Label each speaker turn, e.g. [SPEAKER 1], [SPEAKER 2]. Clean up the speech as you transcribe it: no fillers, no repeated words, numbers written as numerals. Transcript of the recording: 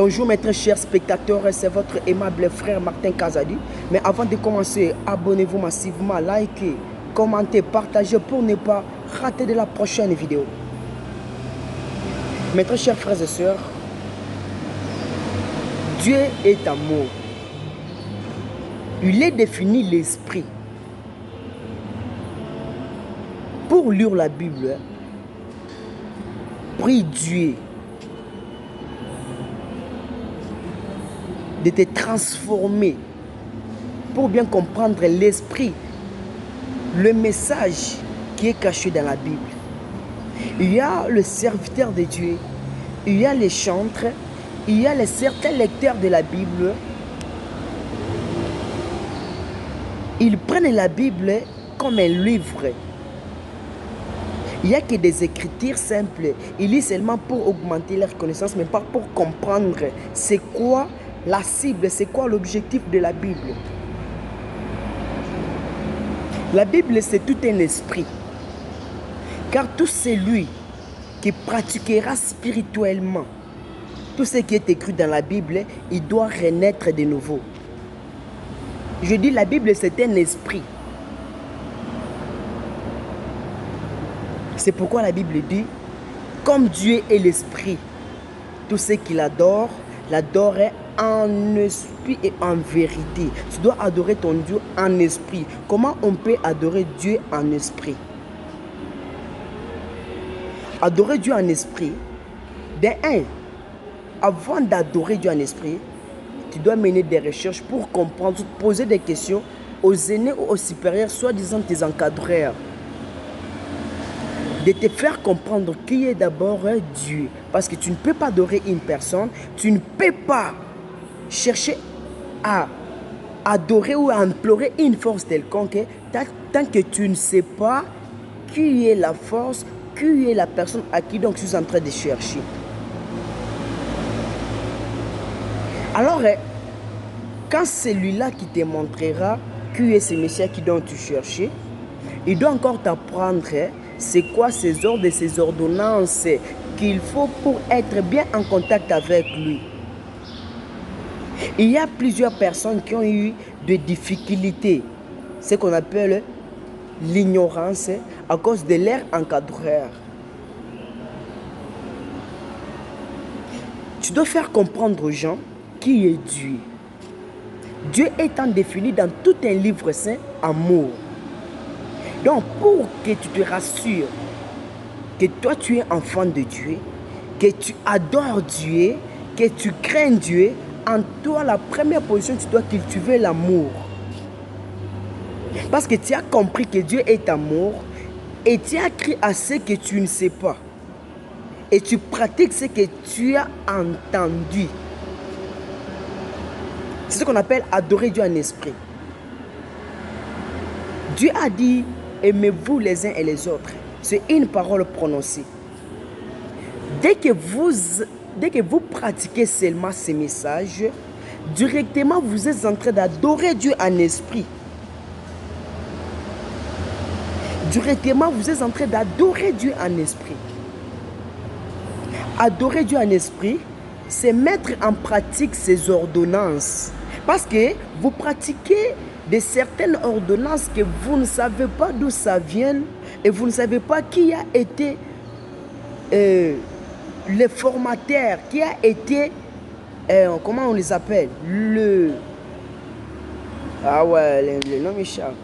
[SPEAKER 1] Bonjour mes très chers spectateurs, c'est votre aimable frère Martin Kazadi. Mais avant de commencer, abonnez-vous massivement, likez, commentez, partagez pour ne pas rater de la prochaine vidéo. Mes très chers frères et sœurs, Dieu est amour. Il est défini l'esprit. Pour lire la Bible, prie Dieu de te transformer pour bien comprendre l'esprit, le message qui est caché dans la Bible. Il y a le serviteur de Dieu, il y a les chantres, il y a les certains lecteurs de la Bible. Ils prennent la Bible comme un livre. Il n'y a que des écritures simples. Ils lisent seulement pour augmenter leur connaissance, mais pas pour comprendre c'est quoi la cible, c'est quoi l'objectif de la Bible. La Bible, c'est tout un esprit. Car tout celui qui pratiquera spirituellement tout ce qui est écrit dans la Bible, il doit renaître de nouveau. Je dis la Bible, c'est un esprit. C'est pourquoi la Bible dit, comme Dieu est l'esprit, tout ce qu'il adore, l'adorer en esprit et en vérité. Tu dois adorer ton Dieu en esprit. Comment on peut adorer Dieu en esprit? Adorer Dieu en esprit, avant d'adorer Dieu en esprit, tu dois mener des recherches pour comprendre, poser des questions aux aînés ou aux supérieurs, soi-disant tes encadreurs. De te faire comprendre qui est d'abord Dieu. Parce que tu ne peux pas adorer une personne, tu ne peux pas chercher à adorer ou à implorer une force quelconque tant que tu ne sais pas qui est la force, qui est la personne à qui donc tu es en train de chercher. Alors, quand celui-là qui te montrera qui est ce Messie qui dont tu cherchais, il doit encore t'apprendre c'est quoi ces ordres et ces ordonnances qu'il faut pour être bien en contact avec lui. Il y a plusieurs personnes qui ont eu des difficultés, ce qu'on appelle l'ignorance à cause de leur encadreur. Tu dois faire comprendre aux gens qui est Dieu. Dieu étant défini dans tout un livre saint, amour. Donc, pour que tu te rassures que toi, tu es enfant de Dieu, que tu adores Dieu, que tu crains Dieu, en toi, la première position, tu dois cultiver l'amour. Parce que tu as compris que Dieu est amour et tu as cru à ce que tu ne sais pas. Et tu pratiques ce que tu as entendu. C'est ce qu'on appelle adorer Dieu en esprit. Dieu a dit, aimez-vous les uns et les autres. C'est une parole prononcée. Dès que vous pratiquez seulement ces messages, directement vous êtes en train d'adorer Dieu en esprit. Directement vous êtes en train d'adorer Dieu en esprit. Adorer Dieu en esprit, c'est mettre en pratique ces ordonnances. Parce que vous pratiquez de certaines ordonnances que vous ne savez pas d'où ça vient et vous ne savez pas qui a été le formateur, qui a été, comment on les appelle, ah ouais, le nom m'échappe.